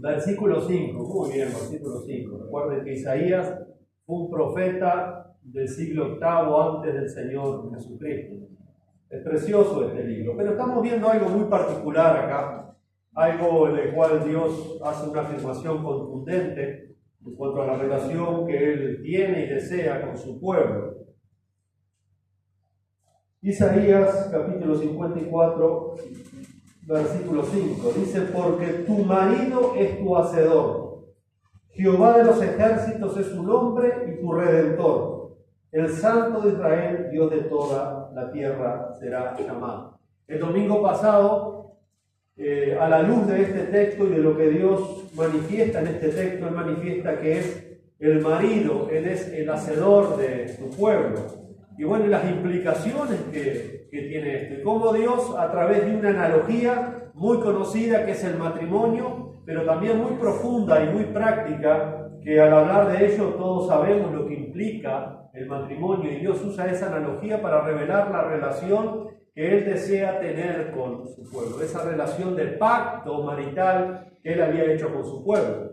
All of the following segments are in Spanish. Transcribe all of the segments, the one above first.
Versículo 5, muy bien, versículo 5. Recuerden que Isaías fue un profeta del siglo octavo antes del Señor Jesucristo. Es precioso este libro, pero estamos viendo algo muy particular acá, algo en el cual Dios hace una afirmación contundente en cuanto a la relación que Él tiene y desea con su pueblo. Isaías capítulo 54, versículo 5, dice: porque tu marido es tu hacedor, Jehová de los ejércitos es su nombre y tu redentor, el Santo de Israel, Dios de toda la tierra será llamado. El domingo pasado, a la luz de este texto y de lo que Dios manifiesta en este texto, Él manifiesta que es el marido, Él es el hacedor de su pueblo. Y bueno, las implicaciones que tiene esto, y cómo Dios, a través de una analogía muy conocida que es el matrimonio, pero también muy profunda y muy práctica, que al hablar de ello todos sabemos lo que implica el matrimonio, y Dios usa esa analogía para revelar la relación que Él desea tener con su pueblo, esa relación de pacto marital que Él había hecho con su pueblo.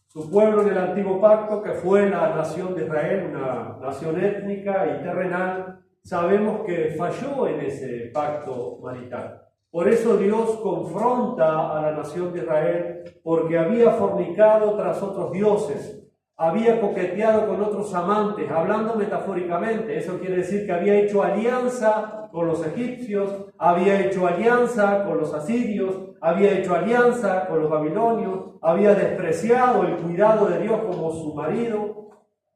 Su pueblo en el antiguo pacto, que fue la nación de Israel, una nación étnica y terrenal, sabemos que falló en ese pacto marital. Por eso Dios confronta a la nación de Israel, porque había fornicado tras otros dioses, había coqueteado con otros amantes, hablando metafóricamente. Eso quiere decir que había hecho alianza con los egipcios, había hecho alianza con los asirios, había hecho alianza con los babilonios, había despreciado el cuidado de Dios como su marido,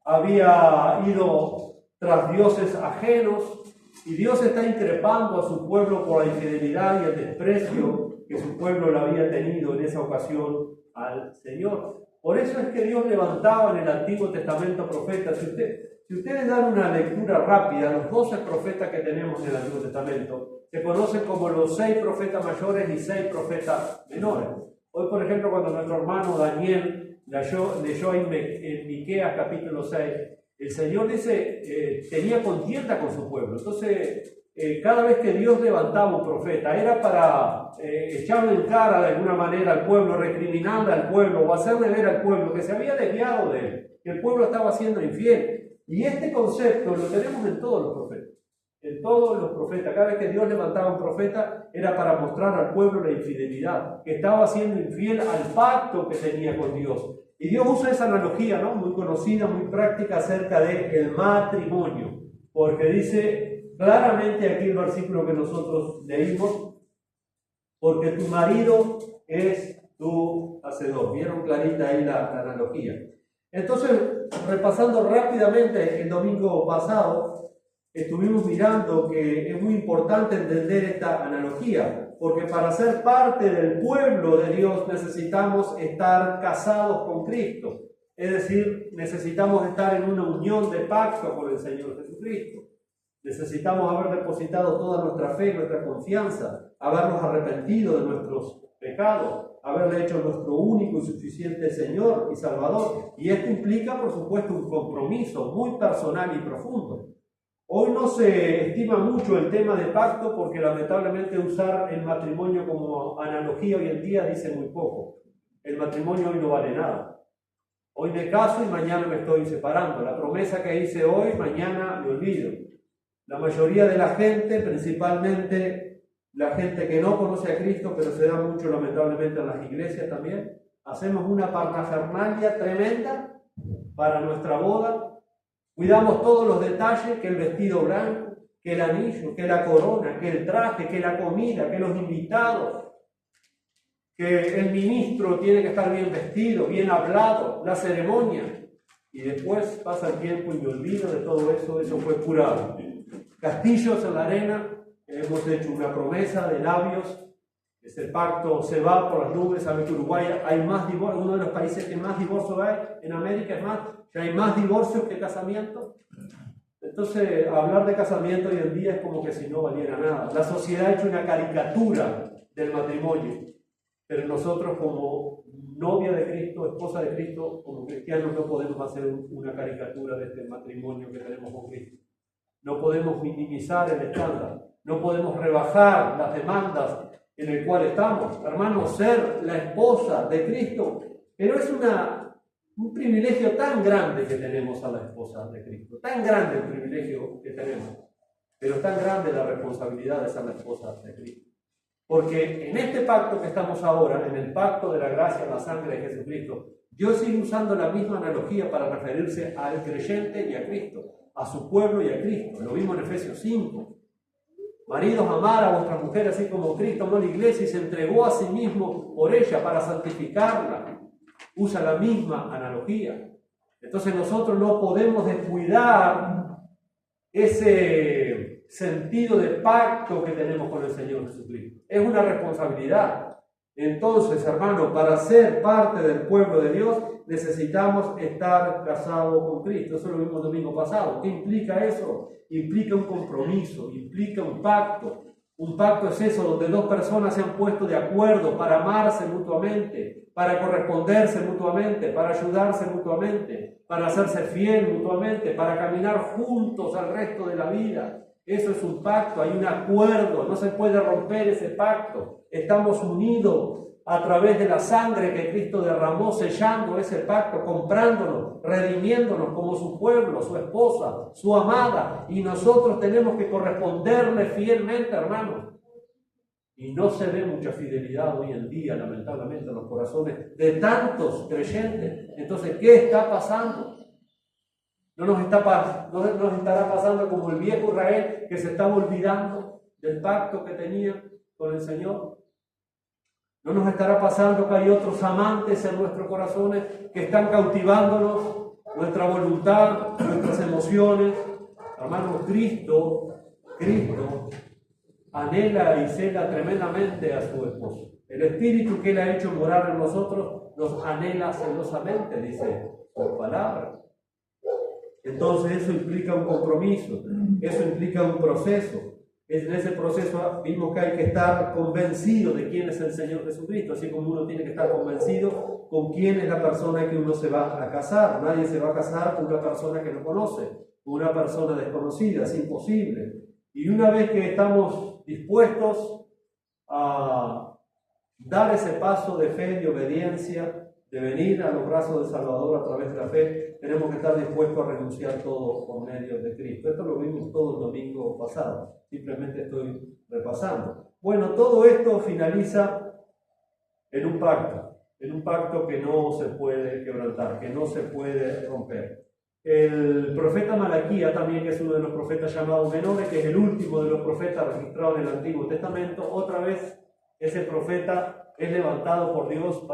había ido tras dioses ajenos, y Dios está increpando a su pueblo por la infidelidad y el desprecio que su pueblo le había tenido en esa ocasión al Señor. Por eso es que Dios levantaba en el Antiguo Testamento profetas. Si ustedes dan una lectura rápida, los 12 profetas que tenemos en el Antiguo Testamento se conocen como los 6 profetas mayores y 6 profetas menores. Hoy, por ejemplo, cuando nuestro hermano Daniel leyó en Miqueas capítulo 6, el Señor dice, tenía contienda con su pueblo. Entonces, cada vez que Dios levantaba un profeta, era para echarle en cara de alguna manera al pueblo, recriminarle al pueblo, o hacerle ver al pueblo que se había desviado de él, que el pueblo estaba siendo infiel. Y este concepto lo tenemos en todos los profetas. En todos los profetas, cada vez que Dios levantaba un profeta, era para mostrar al pueblo la infidelidad, que estaba siendo infiel al pacto que tenía con Dios. Y Dios usa esa analogía, ¿no?, muy conocida, muy práctica acerca del matrimonio, porque dice claramente aquí el versículo que nosotros leímos: porque tu marido es tu hacedor. ¿Vieron clarita ahí la analogía? Entonces, repasando rápidamente el domingo pasado, estuvimos mirando que es muy importante entender esta analogía, porque para ser parte del pueblo de Dios necesitamos estar casados con Cristo. Es decir, necesitamos estar en una unión de pacto con el Señor Jesucristo. Necesitamos haber depositado toda nuestra fe, nuestra confianza, habernos arrepentido de nuestros pecados, haberle hecho nuestro único y suficiente Señor y Salvador. Y esto implica, por supuesto, un compromiso muy personal y profundo. Hoy no se estima mucho el tema de pacto porque lamentablemente usar el matrimonio como analogía hoy en día dice muy poco. El matrimonio hoy no vale nada. Hoy me caso y mañana me estoy separando. La promesa que hice hoy, mañana me olvido. La mayoría de la gente, principalmente la gente que no conoce a Cristo, pero se da mucho lamentablemente en las iglesias también, hacemos una parafernalia tremenda para nuestra boda. Cuidamos todos los detalles, que el vestido blanco, que el anillo, que la corona, que el traje, que la comida, que los invitados, que el ministro tiene que estar bien vestido, bien hablado, la ceremonia. Y después pasa el tiempo y me olvido de todo eso. Eso fue pura castillos en la arena. Hemos hecho una promesa de labios. Ese pacto se va por las nubes. Saben que Uruguay hay más divorcios, uno de los países que más divorcios hay en América, es más, ya hay más divorcios que casamientos. Entonces, hablar de casamiento hoy en día es como que si no valiera nada. La sociedad ha hecho una caricatura del matrimonio, pero nosotros como novia de Cristo, esposa de Cristo, como cristianos no podemos hacer una caricatura de este matrimonio que tenemos con Cristo. No podemos minimizar el estándar, no podemos rebajar las demandas en el cual estamos. Hermanos, ser la esposa de Cristo Pero es un privilegio tan grande que tenemos a la esposa de Cristo, tan grande el privilegio que tenemos, pero tan grande la responsabilidad de ser la esposa de Cristo. Porque en este pacto que estamos ahora, en el pacto de la gracia, la sangre de Jesucristo, Dios sigue usando la misma analogía para referirse al creyente y a Cristo, a su pueblo y a Cristo. Lo vimos en Efesios 5. Maridos, amar a vuestras mujeres así como Cristo amó a la iglesia y se entregó a sí mismo por ella para santificarla. Usa la misma analogía. Entonces nosotros no podemos descuidar ese sentido de pacto que tenemos con el Señor Jesucristo. Es una responsabilidad. Entonces, hermano, para ser parte del pueblo de Dios necesitamos estar casados con Cristo. Eso lo vimos el domingo pasado. ¿Qué implica eso? Implica un compromiso, implica un pacto. Un pacto es eso, donde dos personas se han puesto de acuerdo para amarse mutuamente, para corresponderse mutuamente, para ayudarse mutuamente, para hacerse fiel mutuamente, para caminar juntos al resto de la vida. Eso es un pacto, hay un acuerdo, no se puede romper ese pacto. Estamos unidos a través de la sangre que Cristo derramó, sellando ese pacto, comprándonos, redimiéndonos como su pueblo, su esposa, su amada. Y nosotros tenemos que corresponderle fielmente, hermanos. Y no se ve mucha fidelidad hoy en día, lamentablemente, en los corazones de tantos creyentes. Entonces, ¿qué está pasando? ¿No nos estará pasando como el viejo Israel que se estaba olvidando del pacto que tenía con el Señor? ¿No nos estará pasando que hay otros amantes en nuestros corazones que están cautivándonos, nuestra voluntad, nuestras emociones? Hermanos, Cristo anhela y cela tremendamente a su esposo. El Espíritu que Él ha hecho morar en nosotros nos anhela celosamente, dice su palabra. Entonces eso implica un compromiso, eso implica un proceso. En ese proceso vimos que hay que estar convencido de quién es el Señor Jesucristo, así como uno tiene que estar convencido con quién es la persona que uno se va a casar. Nadie se va a casar con una persona que no conoce, con una persona desconocida, es imposible. Y una vez que estamos dispuestos a dar ese paso de fe y obediencia, de venir a los brazos del Salvador a través de la fe, tenemos que estar dispuestos a renunciar todo por medio de Cristo. Esto lo vimos todo el domingo pasado, simplemente estoy repasando. Bueno, todo esto finaliza en un pacto que no se puede quebrantar, que no se puede romper. El profeta Malaquías también, que es uno de los profetas llamados menores, que es el último de los profetas registrados en el Antiguo Testamento, otra vez ese profeta es levantado por Dios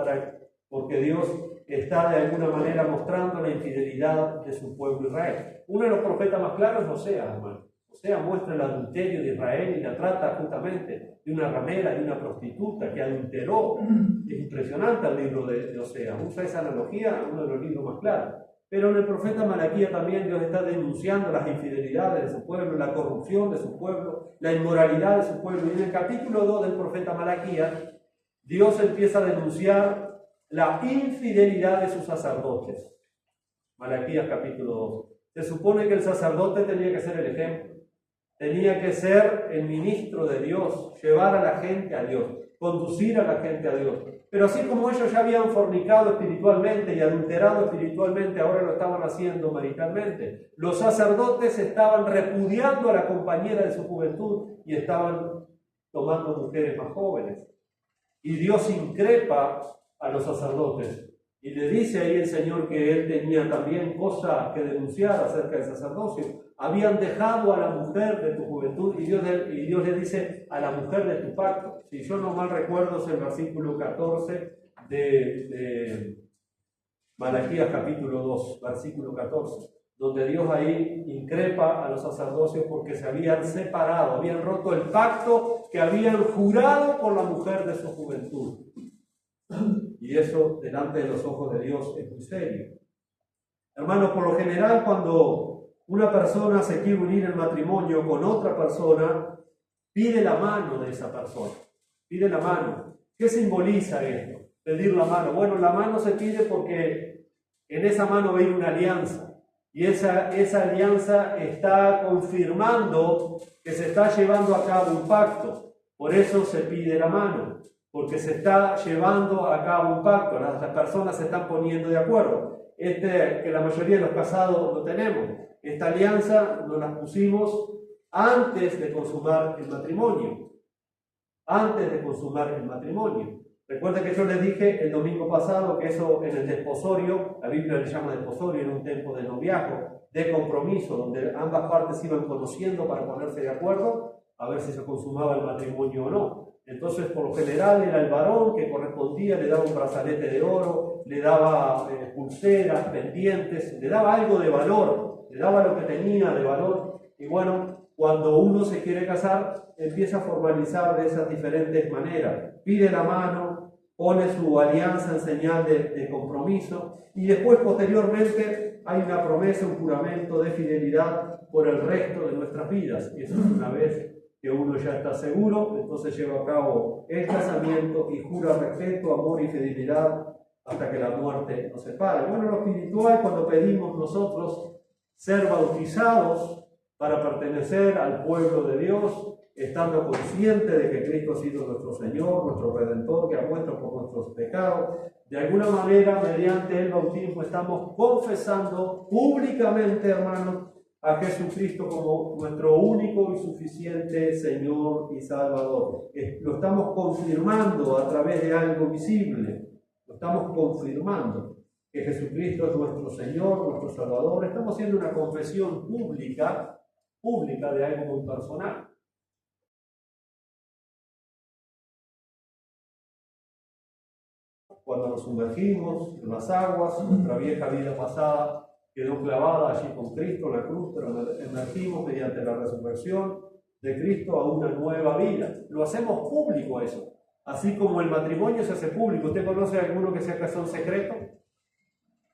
porque Dios está de alguna manera mostrando la infidelidad de su pueblo Israel. Uno de los profetas más claros es Oseas, hermano. Oseas muestra el adulterio de Israel y la trata justamente de una ramera, de una prostituta que adulteró. Es impresionante el libro de Oseas. Usa esa analogía, uno de los libros más claros. Pero en el profeta Malaquías también Dios está denunciando las infidelidades de su pueblo, la corrupción de su pueblo, la inmoralidad de su pueblo. Y en el capítulo 2 del profeta Malaquías, Dios empieza a denunciar la infidelidad de sus sacerdotes. Malaquías capítulo 2. Se supone que el sacerdote tenía que ser el ejemplo, tenía que ser el ministro de Dios, llevar a la gente a Dios, conducir a la gente a Dios. Pero así como ellos ya habían fornicado espiritualmente y adulterado espiritualmente, ahora lo estaban haciendo maritalmente. Los sacerdotes estaban repudiando a la compañera de su juventud y estaban tomando mujeres más jóvenes. Y Dios increpa a los sacerdotes y le dice ahí el Señor que Él tenía también cosas que denunciar acerca del sacerdocio. Habían dejado a la mujer de tu juventud y Dios le dice a la mujer de tu pacto. Si yo no mal recuerdo es el versículo 14 de Malaquías capítulo 2, versículo 14, donde Dios ahí increpa a los sacerdocios porque se habían separado, habían roto el pacto que habían jurado por la mujer de su juventud. Y eso delante de los ojos de Dios es muy serio. Hermanos, por lo general cuando una persona se quiere unir en matrimonio con otra persona, pide la mano de esa persona. Pide la mano. ¿Qué simboliza esto? Pedir la mano. Bueno, la mano se pide porque en esa mano va a ir una alianza. Y esa alianza está confirmando que se está llevando a cabo un pacto. Por eso se pide la mano. porque se está llevando a cabo un pacto, las personas se están poniendo de acuerdo. Que la mayoría de los casados no tenemos. Esta alianza nos la pusimos antes de consumar el matrimonio. Antes de consumar el matrimonio. Recuerda que yo les dije el domingo pasado que eso en el desposorio, la Biblia le llama desposorio, en un tiempo de noviazgo, de compromiso, donde ambas partes iban conociendo para ponerse de acuerdo a ver si se consumaba el matrimonio o no. Entonces, por lo general, era el varón que correspondía, le daba un brazalete de oro, le daba pulseras, pendientes, le daba algo de valor, le daba lo que tenía de valor. Y bueno, cuando uno se quiere casar, empieza a formalizar de esas diferentes maneras. Pide la mano, pone su alianza en señal de compromiso y después, posteriormente, hay una promesa, un juramento de fidelidad por el resto de nuestras vidas. Y eso es una vez que uno ya está seguro, entonces lleva a cabo el casamiento y jura respeto, amor y fidelidad hasta que la muerte nos separe. Bueno, lo espiritual, cuando pedimos nosotros ser bautizados para pertenecer al pueblo de Dios, estando consciente de que Cristo ha sido nuestro Señor, nuestro Redentor, que ha muerto por nuestros pecados, de alguna manera, mediante el bautismo, estamos confesando públicamente, hermanos, a Jesucristo como nuestro único y suficiente Señor y Salvador. Lo estamos confirmando a través de algo visible. Lo estamos confirmando que Jesucristo es nuestro Señor, nuestro Salvador. Estamos haciendo una confesión pública de algo muy personal. Cuando nos sumergimos en las aguas, nuestra vieja vida pasada quedó clavada allí con Cristo en la cruz, pero emergimos mediante la resurrección de Cristo a una nueva vida. Lo hacemos público eso. Así como el matrimonio se hace público. ¿Usted conoce a alguno que se casó en secreto?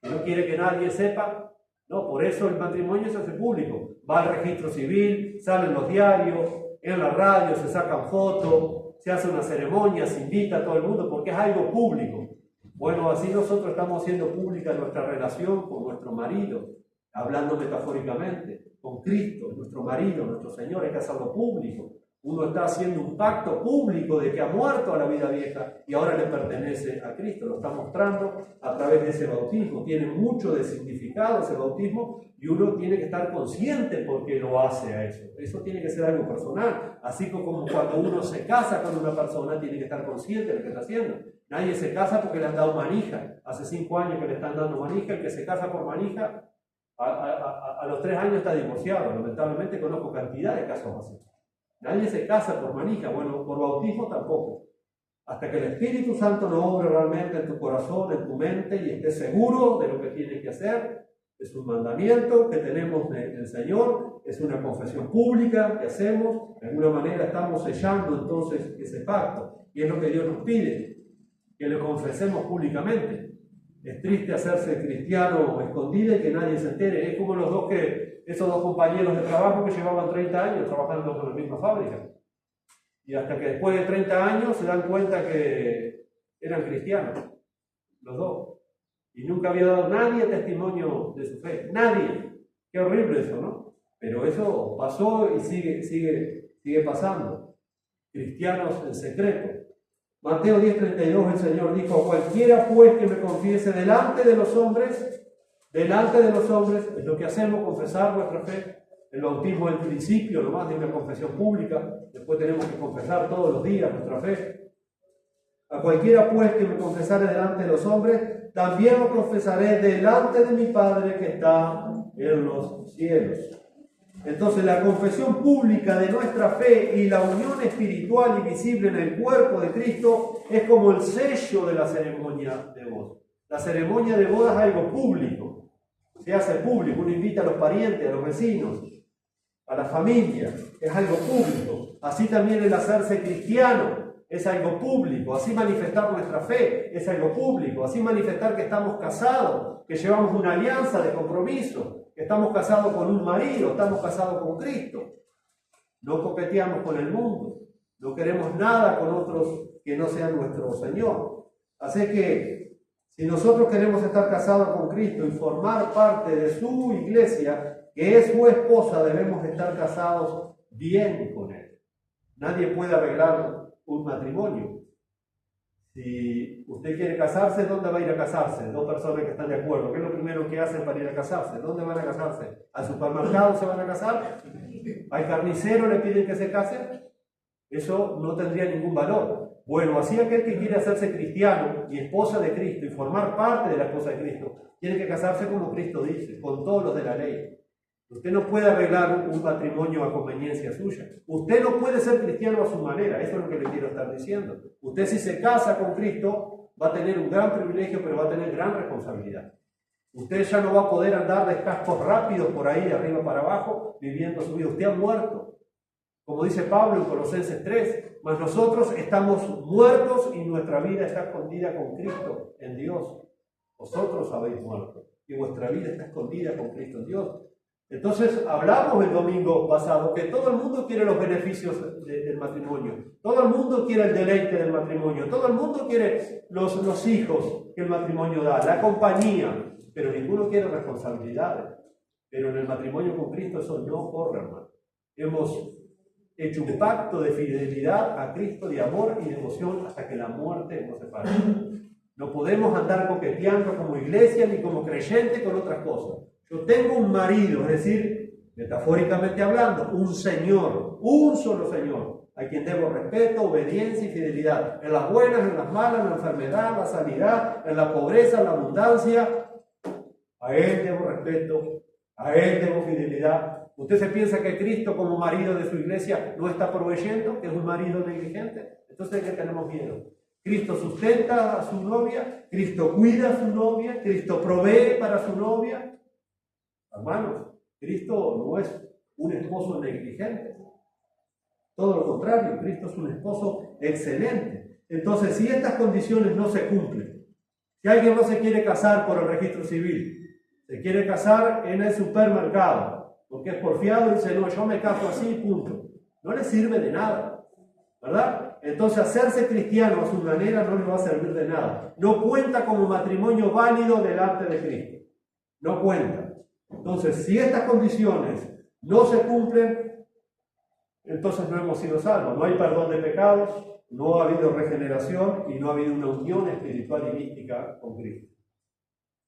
¿Que no quiere que nadie sepa? No, por eso el matrimonio se hace público. Va al registro civil, sale en los diarios, en la radio, se sacan fotos, se hace una ceremonia, se invita a todo el mundo porque es algo público. Bueno, así nosotros estamos haciendo pública nuestra relación con nuestro marido, hablando metafóricamente, con Cristo, nuestro marido, nuestro Señor, hay que hacerlo público. Uno está haciendo un pacto público de que ha muerto a la vida vieja y ahora le pertenece a Cristo. Lo está mostrando a través de ese bautismo. Tiene mucho de significado ese bautismo y uno tiene que estar consciente por qué lo hace a eso. Eso tiene que ser algo personal. Así como cuando uno se casa con una persona, tiene que estar consciente de lo que está haciendo. Nadie se casa porque le han dado manija. Hace 5 años que le están dando manija. El que se casa por manija, a los 3 años está divorciado. Lamentablemente conozco cantidad de casos así. Nadie se casa por manija, bueno, por bautismo tampoco. Hasta que el Espíritu Santo no obre realmente en tu corazón, en tu mente y estés seguro de lo que tienes que hacer. Es un mandamiento que tenemos del Señor, es una confesión pública que hacemos. De alguna manera estamos sellando entonces ese pacto. Y es lo que Dios nos pide, que lo confesemos públicamente. Es triste hacerse cristiano escondido y que nadie se entere. Es como esos dos compañeros de trabajo que llevaban 30 años trabajando en la misma fábrica. Y hasta que después de 30 años se dan cuenta que eran cristianos, los dos. Y nunca había dado nadie testimonio de su fe. Nadie. Qué horrible eso, ¿no? Pero eso pasó y sigue pasando. Cristianos en secreto. Mateo 10:32, el Señor dijo: cualquiera pues que me confiese delante de los hombres, es lo que hacemos, confesar nuestra fe. El bautismo es el principio nomás de una confesión pública, después tenemos que confesar todos los días nuestra fe. A cualquiera pues que me confesare delante de los hombres, también lo confesaré delante de mi Padre que está en los cielos. Entonces la confesión pública de nuestra fe y la unión espiritual y visible en el cuerpo de Cristo es como el sello de la ceremonia de bodas. La ceremonia de bodas es algo público, se hace público, uno invita a los parientes, a los vecinos, a la familia, es algo público. Así también el hacerse cristiano es algo público, así manifestar nuestra fe es algo público, así manifestar que estamos casados, que llevamos una alianza de compromiso, que estamos casados con un marido, estamos casados con Cristo. No coqueteamos con el mundo, no queremos nada con otros que no sean nuestro Señor. Así que si nosotros queremos estar casados con Cristo y formar parte de su iglesia, que es su esposa, debemos estar casados bien con Él. Nadie puede arreglar un matrimonio. Si usted quiere casarse, ¿dónde va a ir a casarse? Dos personas que están de acuerdo. ¿Qué es lo primero que hacen para ir a casarse? ¿Dónde van a casarse? ¿Al supermercado se van a casar? ¿Al carnicero le piden que se case? Eso no tendría ningún valor. Bueno, así aquel que quiere hacerse cristiano y esposa de Cristo y formar parte de la esposa de Cristo, tiene que casarse como Cristo dice, con todos los de la ley. Usted no puede arreglar un matrimonio a conveniencia suya. Usted no puede ser cristiano a su manera. Eso es lo que le quiero estar diciendo. Usted, si se casa con Cristo, va a tener un gran privilegio, pero va a tener gran responsabilidad. Usted ya no va a poder andar de cascos rápidos por ahí, de arriba para abajo, viviendo su vida. Usted ha muerto. Como dice Pablo en Colosenses 3, mas nosotros estamos muertos y nuestra vida está escondida con Cristo en Dios. Vosotros habéis muerto y vuestra vida está escondida con Cristo en Dios. Entonces, hablamos el domingo pasado que todo el mundo quiere los beneficios del matrimonio, todo el mundo quiere el deleite del matrimonio, todo el mundo quiere los hijos que el matrimonio da, la compañía, pero ninguno quiere responsabilidades. Pero en el matrimonio con Cristo eso no corre, hermano. Hemos hecho un pacto de fidelidad a Cristo, de amor y devoción hasta que la muerte nos separe. No podemos andar coqueteando como iglesia ni como creyente con otras cosas. Yo tengo un marido, es decir, metafóricamente hablando, un Señor, un solo Señor, a quien debo respeto, obediencia y fidelidad, en las buenas, en las malas, en la enfermedad, en la sanidad, en la pobreza, en la abundancia. A Él debo respeto, a Él debo fidelidad. ¿Usted se piensa que Cristo como marido de su iglesia no está proveyendo, que es un marido negligente? Entonces, ¿de qué tenemos miedo? Cristo sustenta a su novia, Cristo cuida a su novia, Cristo provee para su novia. Hermanos, Cristo no es un esposo negligente. Todo lo contrario, Cristo es un esposo excelente. Entonces, si estas condiciones no se cumplen, si alguien no se quiere casar por el registro civil, se quiere casar en el supermercado, porque es porfiado y dice, no, yo me caso así, punto. No le sirve de nada, ¿verdad? Entonces, hacerse cristiano a su manera no le va a servir de nada. No cuenta como matrimonio válido delante de Cristo. No cuenta. Entonces, si estas condiciones no se cumplen, entonces no hemos sido salvos. No hay perdón de pecados, no ha habido regeneración y no ha habido una unión espiritual y mística con Cristo.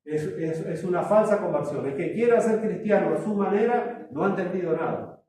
Es una falsa conversión. El que quiera ser cristiano a su manera no ha entendido nada.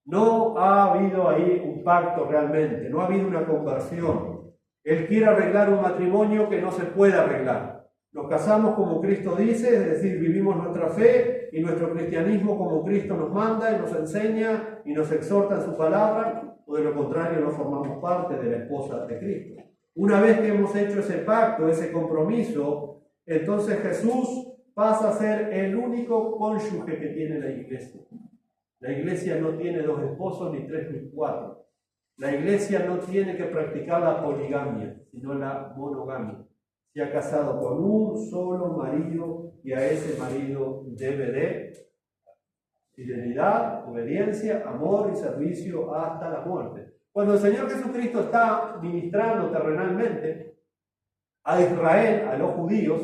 No ha habido ahí un pacto realmente, no ha habido una conversión. Él quiere arreglar un matrimonio que no se puede arreglar. Nos casamos como Cristo dice, es decir, vivimos nuestra fe y nuestro cristianismo como Cristo nos manda y nos enseña y nos exhorta en su palabra, o de lo contrario no formamos parte de la esposa de Cristo. Una vez que hemos hecho ese pacto, ese compromiso, entonces Jesús pasa a ser el único cónyuge que tiene la iglesia. La iglesia no tiene 2 esposos, ni 3, ni 4. La iglesia no tiene que practicar la poligamia, sino la monogamia. Se ha casado con un solo marido y a ese marido debe de fidelidad, obediencia, amor y servicio hasta la muerte. Cuando el Señor Jesucristo está ministrando terrenalmente a Israel, a los judíos,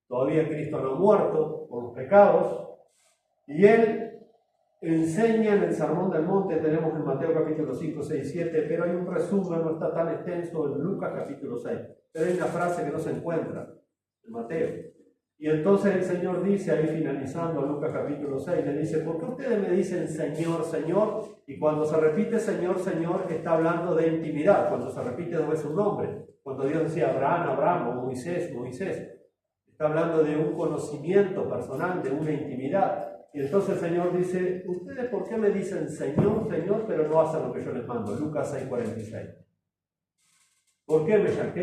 todavía Cristo no ha muerto por los pecados, y Él enseña en el Sermón del Monte, tenemos en Mateo capítulo 5, 6, 7, pero hay un resumen, no está tan extenso en Lucas capítulo 6. Pero hay una frase que no se encuentra en Mateo. Y entonces el Señor dice, ahí finalizando Lucas capítulo 6, le dice, ¿por qué ustedes me dicen Señor, Señor? Y cuando se repite Señor, Señor, está hablando de intimidad, cuando se repite 2 veces un nombre. Cuando Dios decía Abraham, Abraham, o Moisés, Moisés. Está hablando de un conocimiento personal, de una intimidad. Y entonces el Señor dice, ¿ustedes por qué me dicen Señor, Señor, pero no hacen lo que yo les mando? Lucas 6, 46. ¿Por qué me llaman?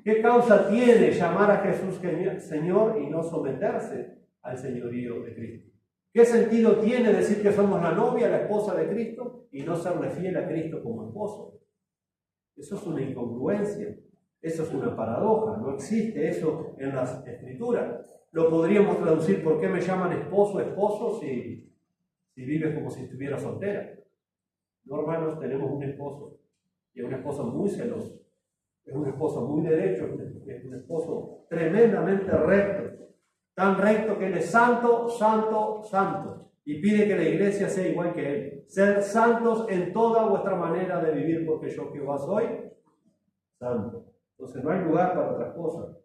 ¿Qué causa tiene llamar a Jesús Señor y no someterse al señorío de Cristo? ¿Qué sentido tiene decir que somos la novia, la esposa de Cristo y no serle fiel a Cristo como esposo? Eso es una incongruencia, eso es una paradoja, no existe eso en las Escrituras. Lo podríamos traducir, ¿por qué me llaman esposo, esposo, si vives como si estuvieras soltera? No, hermanos, tenemos un esposo, y es un esposo muy celoso, es un esposo muy derecho, es un esposo tremendamente recto, tan recto que él es santo, santo, santo, y pide que la iglesia sea igual que él. Ser santos en toda vuestra manera de vivir, porque yo Jehová soy santo. Entonces no hay lugar para otras cosas.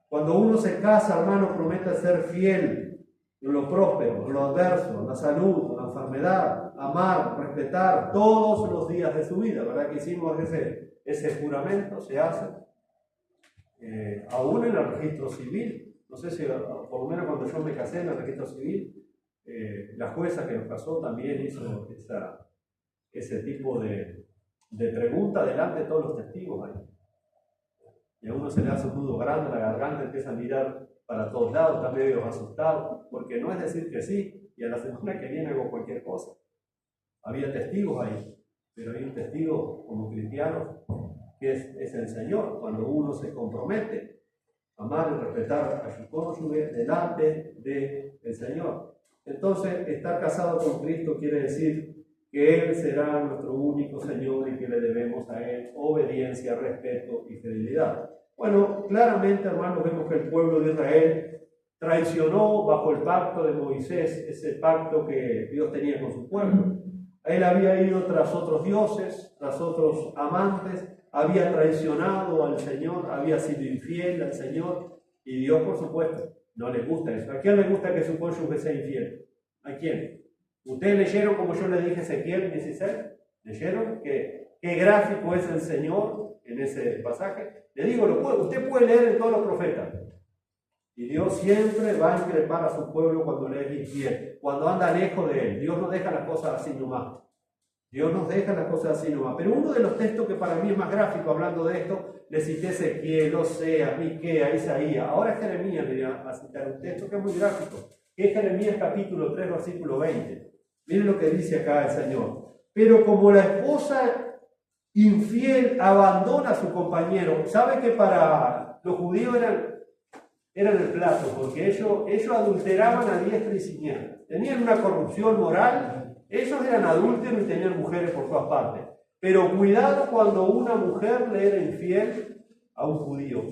Cuando uno se casa, hermano, promete ser fiel en lo próspero, en lo adverso, en la salud, en la enfermedad, amar, respetar todos los días de su vida. ¿Verdad que hicimos ese juramento? Se hace. Aún en el registro civil. No sé si, por lo menos cuando yo me casé en el registro civil, la jueza que nos casó también hizo ese tipo de pregunta delante de todos los testigos ahí. Y a uno se le hace un nudo grande en la garganta, empieza a mirar para todos lados, está medio asustado, porque no es decir que sí, y a la semana que viene hago cualquier cosa. Había testigos ahí, pero hay un testigo como cristiano que es el Señor, cuando uno se compromete a amar y respetar a su cónyuge delante del Señor. Entonces, estar casado con Cristo quiere decir que Él será nuestro único Señor y que le debemos a Él obediencia, respeto y fidelidad. Bueno, claramente, hermanos, vemos que el pueblo de Israel traicionó bajo el pacto de Moisés, ese pacto que Dios tenía con su pueblo. Él había ido tras otros dioses, tras otros amantes, había traicionado al Señor, había sido infiel al Señor, y Dios, por supuesto, no le gusta eso. ¿A quién le gusta que su cónyuge sea infiel? ¿A quién? ¿Ustedes leyeron, como yo les dije, Ezequiel 16? ¿Leyeron qué gráfico es el Señor en ese pasaje? Le digo, usted puede leer en todos los profetas. Y Dios siempre va a increpar a su pueblo cuando le es infiel, cuando anda lejos de Él. Dios no deja las cosas así nomás. Dios nos deja las cosas así nomás. Pero uno de los textos que para mí es más gráfico hablando de esto, le cité Ezequiel, Osea, Miquea, Isaías. Ahora Jeremías le voy a citar un texto que es muy gráfico, que es Jeremías capítulo 3, versículo 20. Miren lo que dice acá el Señor. Pero como la esposa infiel abandona a su compañero, ¿sabe que para los judíos eran el plato? Porque ellos adulteraban a diestra y siniestra. Tenían una corrupción moral, ellos eran adúlteros y tenían mujeres por todas partes. Pero cuidado cuando una mujer le era infiel a un judío.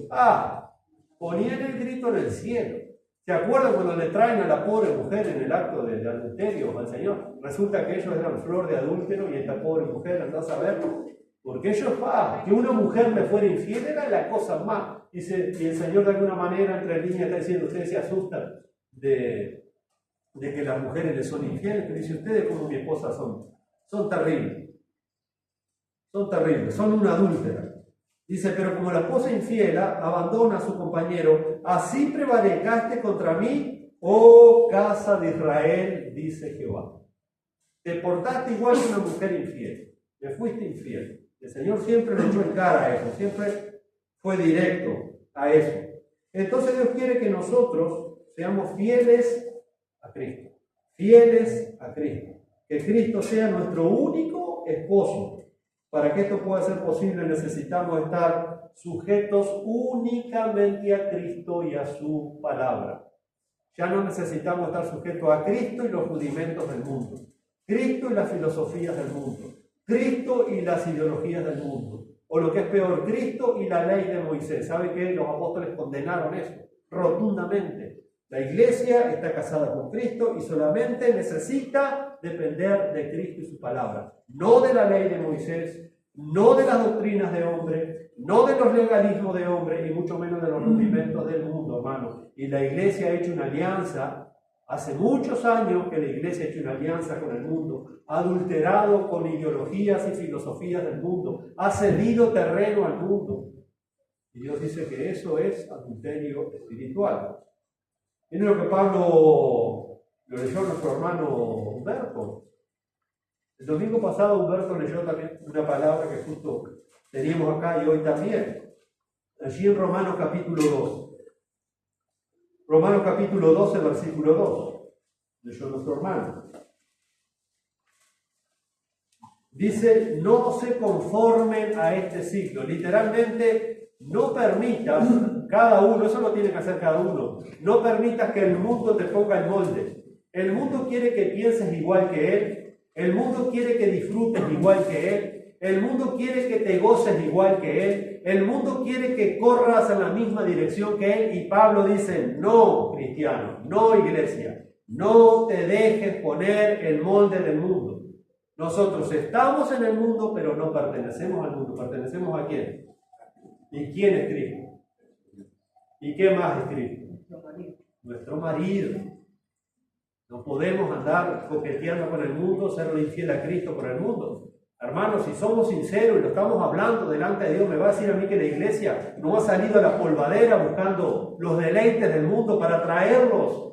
Ponían el grito en el cielo. ¿Se acuerdan cuando le traen a la pobre mujer en el acto de adulterio al Señor? Resulta que ellos eran flor de adúltero y esta pobre mujer andó a saber. Porque ellos, que una mujer le fuera infiel era la cosa más. Dice, y el Señor de alguna manera entre líneas está diciendo, ustedes se asustan de que las mujeres les son infieles, pero dice, ustedes como mi esposa son terribles. Son terribles, son una adúltera. Dice, pero como la esposa infiel abandona a su compañero, así prevaricaste contra mí, oh casa de Israel, dice Jehová. Te portaste igual que una mujer infiel, me fuiste infiel. El Señor siempre le echó en cara a eso, siempre fue directo a eso. Entonces Dios quiere que nosotros seamos fieles a Cristo, fieles a Cristo. Que Cristo sea nuestro único esposo. Para que esto pueda ser posible necesitamos estar sujetos únicamente a Cristo y a su palabra. Ya no necesitamos estar sujetos a Cristo y los rudimentos del mundo, Cristo y las filosofías del mundo, Cristo y las ideologías del mundo, o lo que es peor, Cristo y la ley de Moisés. ¿Sabe qué? Los apóstoles condenaron eso rotundamente. La iglesia está casada con Cristo y solamente necesita depender de Cristo y su palabra. No de la ley de Moisés, no de las doctrinas de hombre, no de los legalismos de hombre y mucho menos de los rudimentos del mundo, hermano. Y la iglesia ha hecho una alianza, hace muchos años que la iglesia ha hecho una alianza con el mundo, ha adulterado con ideologías y filosofías del mundo, ha cedido terreno al mundo. Y Dios dice que eso es adulterio espiritual. Miren lo que Pablo lo leyó a nuestro hermano Humberto. El domingo pasado Humberto leyó también una palabra que justo teníamos acá y hoy también. Allí en Romanos capítulo 2. Romanos capítulo 12, versículo 2. Leyó nuestro hermano. Dice, no se conformen a este siglo. Literalmente, no permitas cada uno, eso lo tiene que hacer cada uno, no permitas que el mundo te ponga el molde. El mundo quiere que pienses igual que él, el mundo quiere que disfrutes igual que él, el mundo quiere que te goces igual que él, el mundo quiere que corras en la misma dirección que él. Y Pablo dice, no, cristiano, no, iglesia, no te dejes poner el molde del mundo. Nosotros estamos en el mundo, pero no pertenecemos al mundo. ¿Pertenecemos a quién? ¿Y quién es Cristo? ¿Y qué más es Cristo? Nuestro marido. No podemos andar coqueteando con el mundo, serle infiel a Cristo por el mundo. Hermanos, si somos sinceros y lo estamos hablando delante de Dios, me va a decir a mí que la iglesia no ha salido a la polvadera buscando los deleites del mundo para traerlos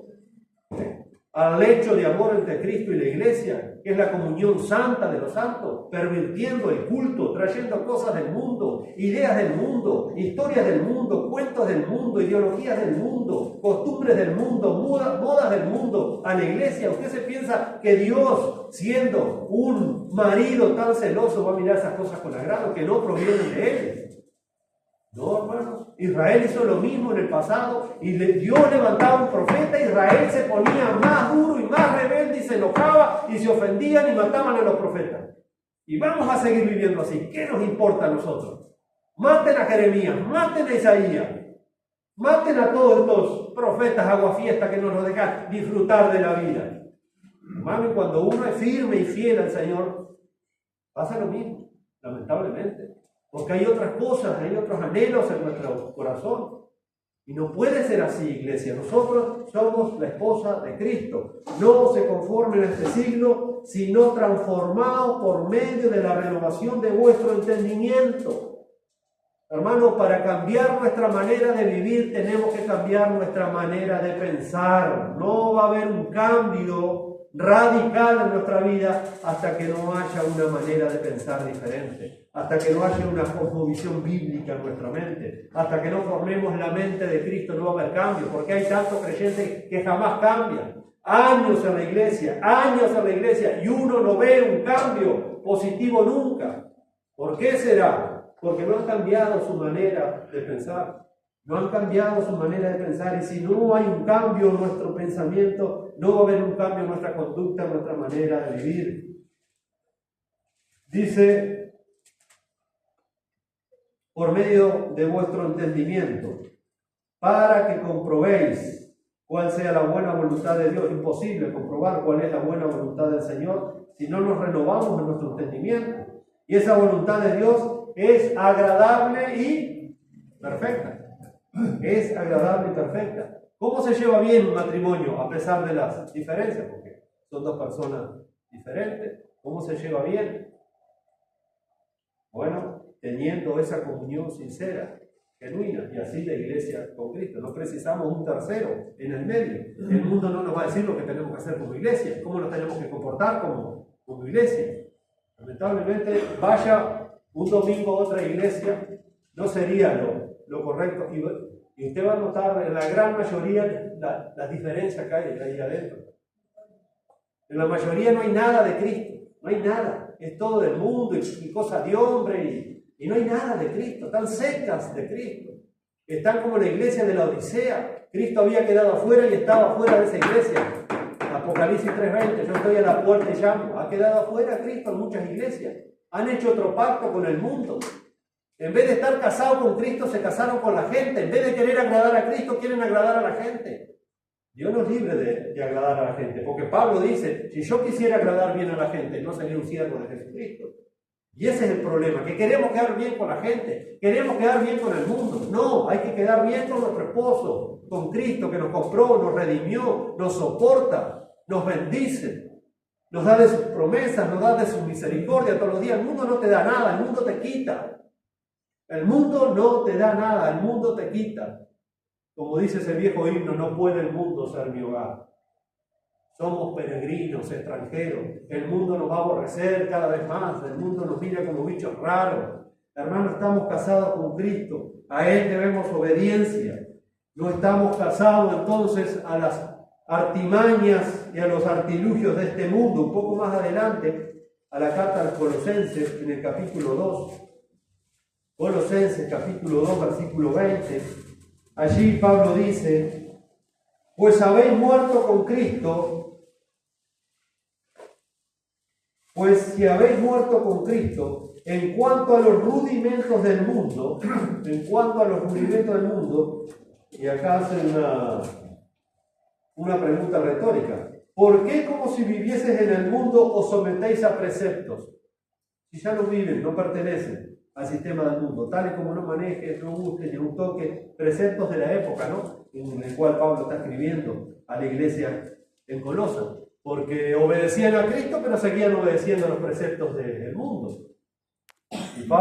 al lecho de amor entre Cristo y la iglesia, que es la comunión santa de los santos, pervirtiendo el culto, trayendo cosas del mundo, ideas del mundo, historias del mundo, cuentos del mundo, ideologías del mundo, costumbres del mundo, modas del mundo a la iglesia. ¿Usted se piensa que Dios, siendo un marido tan celoso, va a mirar esas cosas con agrado que no provienen de Él? No, hermanos. Israel hizo lo mismo en el pasado y Dios levantaba un profeta. Israel se ponía más duro y más rebelde y se enojaba y se ofendían y mataban a los profetas. Y vamos a seguir viviendo así. ¿Qué nos importa a nosotros? Maten a Jeremías, maten a Isaías, maten a todos estos profetas aguafiestas que no nos dejan disfrutar de la vida. Hermano, y cuando uno es firme y fiel al Señor, pasa lo mismo, lamentablemente. Porque hay otras cosas, hay otros anhelos en nuestro corazón. Y no puede ser así, iglesia. Nosotros somos la esposa de Cristo. No se conformen a este siglo, sino transformados por medio de la renovación de vuestro entendimiento. Hermanos, para cambiar nuestra manera de vivir, tenemos que cambiar nuestra manera de pensar. No va a haber un cambio radical en nuestra vida hasta que no haya una manera de pensar diferente, hasta que no haya una cosmovisión bíblica en nuestra mente, hasta que no formemos la mente de Cristo, no va a haber cambio, porque hay tantos creyentes que jamás cambian. Años en la iglesia, y uno no ve un cambio positivo nunca. ¿Por qué será? Porque no han cambiado su manera de pensar. No han cambiado su manera de pensar, y si no hay un cambio en nuestro pensamiento, no va a haber un cambio en nuestra conducta, en nuestra manera de vivir. Dice, por medio de vuestro entendimiento, para que comprobéis cuál sea la buena voluntad de Dios. Imposible comprobar cuál es la buena voluntad del Señor si no nos renovamos en nuestro entendimiento. Y esa voluntad de Dios es agradable y perfecta. Es agradable y perfecta. ¿Cómo se lleva bien un matrimonio a pesar de las diferencias? Porque son dos personas diferentes. ¿Cómo se lleva bien? Bueno, teniendo esa comunión sincera, genuina, y así la iglesia con Cristo. No precisamos un tercero en el medio. El mundo no nos va a decir lo que tenemos que hacer como iglesia, cómo nos tenemos que comportar como iglesia. Lamentablemente, vaya un domingo a otra iglesia, no sería lo correcto. Y usted va a notar en la gran mayoría las diferencias que hay ahí adentro. En la mayoría no hay nada de Cristo, no hay nada. Es todo del mundo y cosas de hombre y no hay nada de Cristo. Están secas de Cristo. Están como la iglesia de la Odisea. Cristo había quedado afuera y estaba afuera de esa iglesia. Apocalipsis 3:20, yo estoy a la puerta y llamo. Ha quedado afuera Cristo en muchas iglesias. Han hecho otro pacto con el mundo. En vez de estar casados con Cristo, se casaron con la gente. En vez de querer agradar a Cristo, quieren agradar a la gente. Dios nos libre de agradar a la gente. Porque Pablo dice, si yo quisiera agradar bien a la gente, no sería un siervo de Jesucristo. Y ese es el problema, que queremos quedar bien con la gente. Queremos quedar bien con el mundo. No, hay que quedar bien con nuestro esposo, con Cristo que nos compró, nos redimió, nos soporta, nos bendice. Nos da de sus promesas, nos da de su misericordia todos los días. El mundo no te da nada, el mundo te quita. El mundo no te da nada, el mundo te quita. Como dice ese viejo himno, no puede el mundo ser mi hogar. Somos peregrinos, extranjeros. El mundo nos va a aborrecer cada vez más. El mundo nos mira como bichos raros. Hermanos, estamos casados con Cristo. A Él debemos obediencia. No estamos casados entonces a las artimañas y a los artilugios de este mundo. Un poco más adelante, a la carta a los Colosenses, en el capítulo 2. Colosenses capítulo 2, versículo 20. Allí Pablo dice, pues habéis muerto con Cristo, pues si habéis muerto con Cristo, en cuanto a los rudimentos del mundo, y acá hacen una pregunta retórica, ¿por qué como si vivieses en el mundo os sometéis a preceptos? Si ya no viven, no pertenecen. al sistema del mundo, tal y como no manejes, no gustes ni un toque, preceptos de la época, ¿no? En el cual Pablo está escribiendo a la iglesia en Colosas, porque obedecían a Cristo, pero seguían obedeciendo los preceptos del mundo. Y Pablo